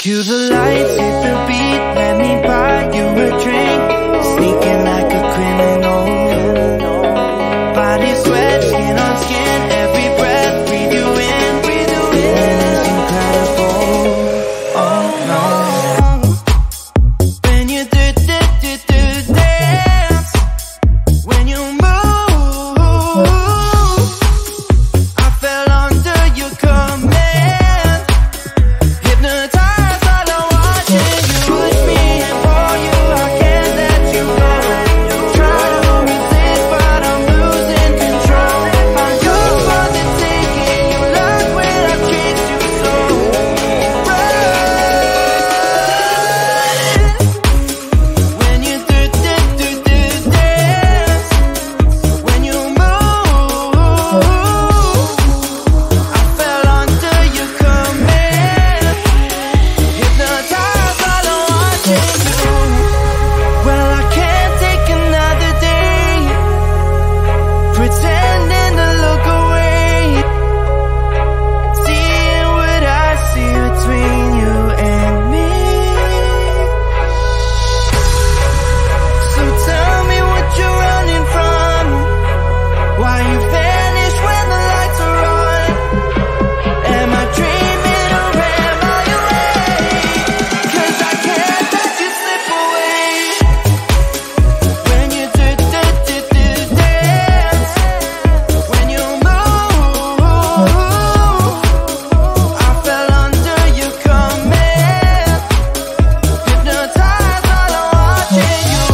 Cue the lights, hit the beat, let me buy you a drink. Sneaking like a criminal. Body sweat, skin on skin, every breath, breathe you in. Feeling is incredible. Oh no. When you do dance, when you move, I fell under your command. Hypnotized by the watching you push me and for you, I can't let you go. Try to resist, but I'm losing control. I'm yours for the taking. You love when I treat you so right. When you do dance, when you move, I fell under your command. Hypnotized by the watching you. Well, I can't take another day pretending to look away, seeing what I see between you and me. So tell me what you're running from, why you vanish when the lights are on. Am I dreaming or am I awake? 'Cause I can't let you slip away. When you do dance, when you move, I fell under your command. Hypnotized by the watching you.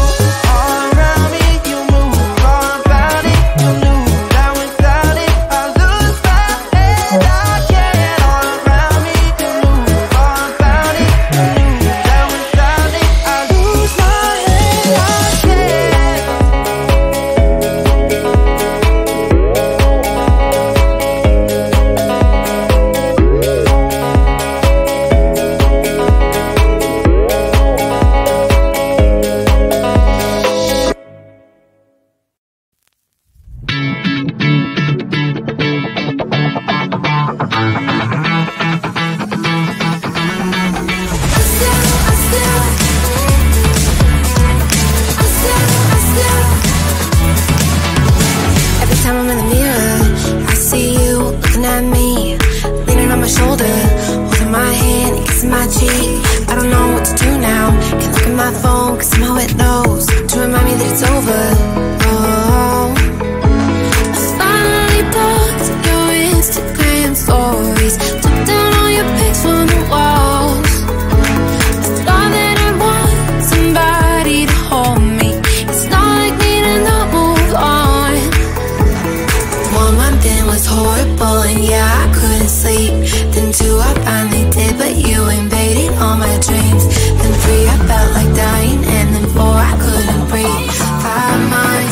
All around me, you move, all about it. You knew that without it, I lose my head. I can't. All around me, you move, all about it. You knew that without it, I lose my head. I can't. Every time I'm in the mirror, I see you looking at me, leaning on my shoulder, holding my hand and kissing my cheek. I don't know what to do now. Can't look at my phone 'cause somehow it knows to remind me that it's over. Oh, I finally blocked your Instagram stories, took down all your pics from the walls. I thought that I want somebody to hold me. It's not like me to not move on. 1 month in was horrible and yeah, I couldn't sleep. Then 2, I finally did, but you invaded all my dreams. Then 3, I felt like dying, and then 4, I couldn't breathe. 5 months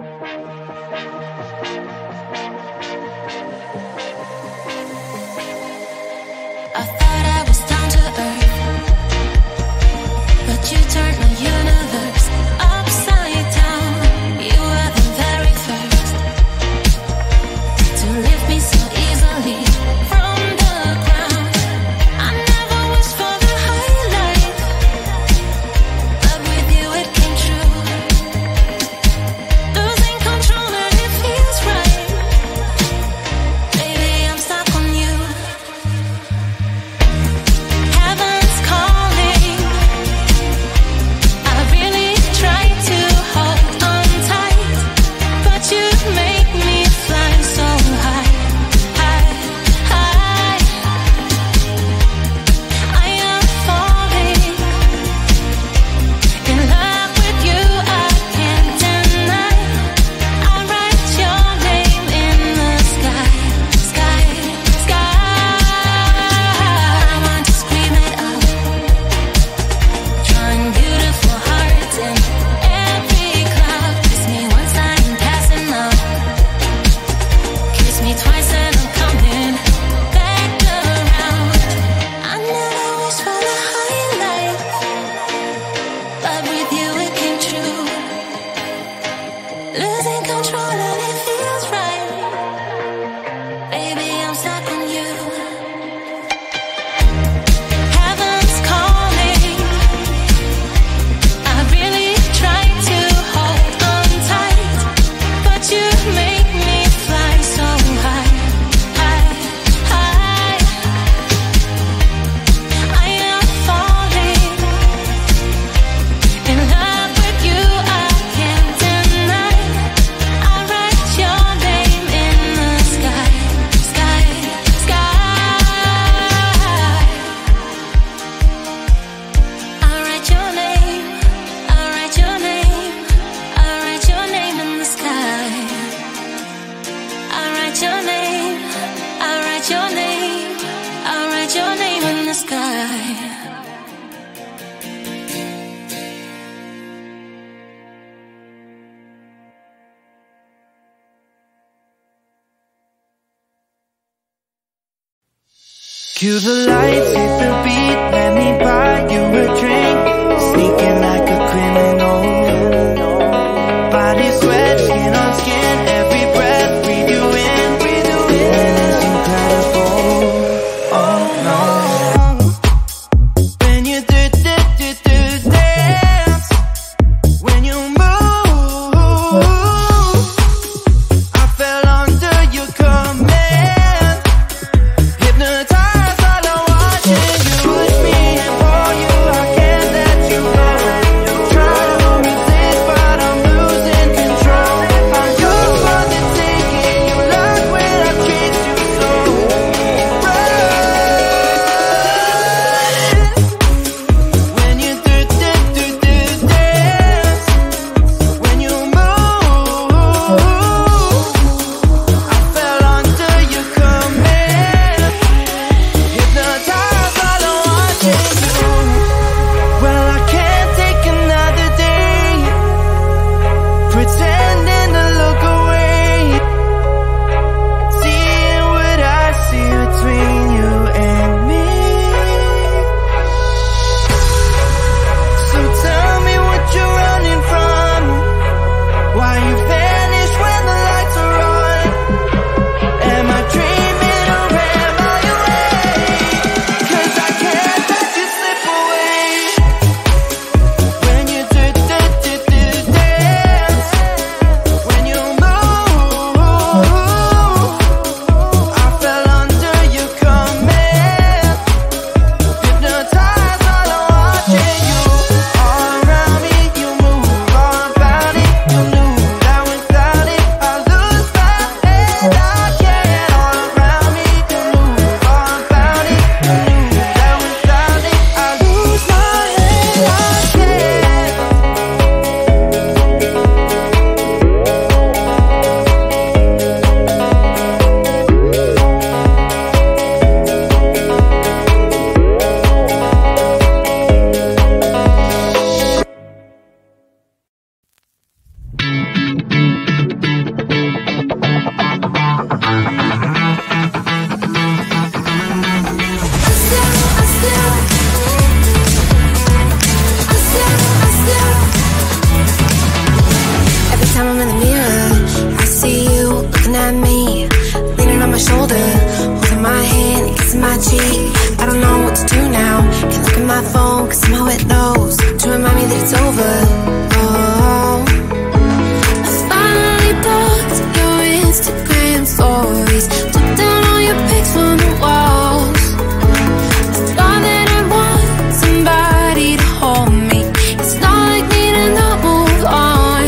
I thought I was down to earth, but you turned my universe upside down. You were the very first to lift me so easily from the ground. I never wished for the highlight, but with you it came true. Losing control and it feels right. Baby, I'm stuck on you. Heaven's calling. I really tried to hold on tight, but you make me fly so high, high, high. I am falling in love with you, I can't deny. I write your name in the sky, sky, sky. I want to scream it out, drawing beautiful hearts in every cloud. Kiss me once, I'm passing out. Kiss me twice and I'm coming back around. I never wished for the highlight, but with you it came true. Losing control and it feels right. Baby, I'm stuck on you. Heaven's calling. I really tried to hold on tight, but you make me fly so high, high, high. I am falling in love with you, I can't deny. I write your name in the sky, sky, sky. I write your name, I write your name, I write your name in the sky. I write your name, I write your name, I write your name in the sky. Cue the lights, hit the beat, let me buy you a drink. Sneaking like a criminal. Body sweat, skin on skin, every breath, breathe you in, breathe you in. And it's incredible, oh no. When you dance, when you move, I fell under your command. Hypnotized while I'm watching you push me and pull you, I can't kissing my cheek. I don't know what to do now. Can't look at my phone, cause somehow it knows to remind me that it's over. Oh, I finally blocked your Instagram stories, took down all your pics on the walls. I thought that I want somebody to hold me. It's not like me to not move on.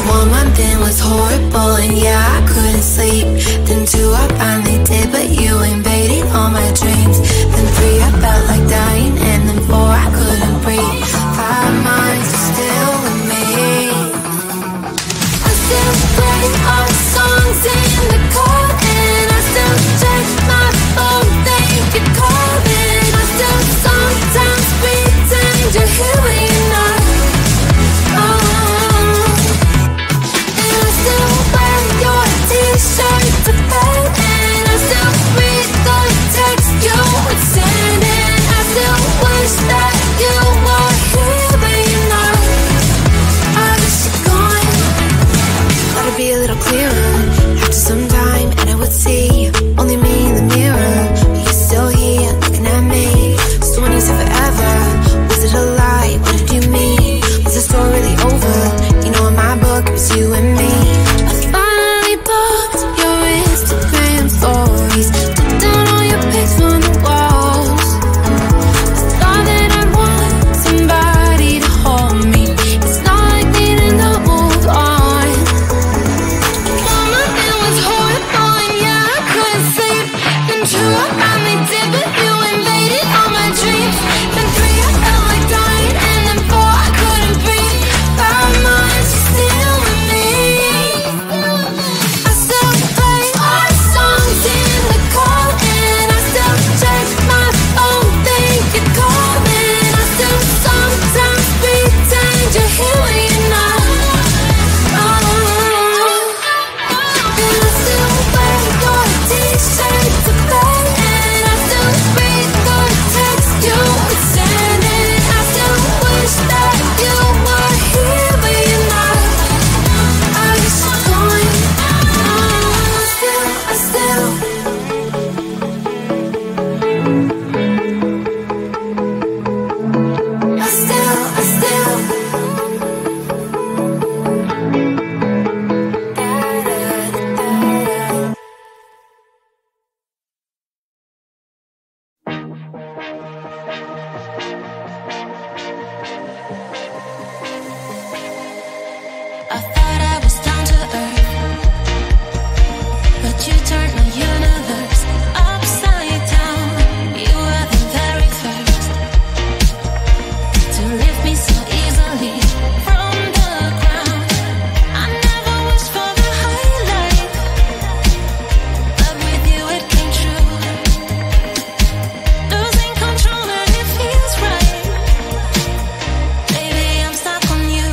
1 month in was horrible, and yeah, I couldn't sleep. Then 2, I finally did, but you invaded all my dreams. Then 3, I felt like dying, and then 4, I couldn't breathe. 5 months, you're still with me. I still play our songs in the car, and I still check my phone, think you're calling. I still sometimes pretend you're here when you're not. And I still wear your t-shirt to bed, and I still read the text you would send, and I still wish that you were here but you're not. I wish you're gone. Thought it'd be a little clearer after some time, and I would see only me in the mirror, but you're still here looking at me. So when you said forever, was it a lie? What did you mean? Was the story really over? You know, in my book it was you and me. I finally blocked your Instagram stories, took down all your pics on the walls. I thought that I want somebody to hold me. It's not like me to not move on. 1 month it was horrible, and yeah, I couldn't sleep. Then 2, I finally did, but you invaded all my dreams. Then 3, I felt like dying, and then 4, I couldn't breathe. 5 months, you're still with me. I still play our songs in the car, and I still check my phone, think you're calling. I still sometimes pretend you're here when you're not. And I still wear your t-shirt to bed, and I still read the text you would send, and I still wish that you were here but you're not. I wish you're gone. I still I thought I was down to earth, but you turned my universe upside down. You were the very first to lift me so easily from the ground. I never wished for the highlight, but with you it came true. Losing control and it feels right. Baby, I'm stuck on you.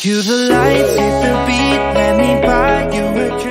Cue the lights, hit the beat, let me buy you a drink.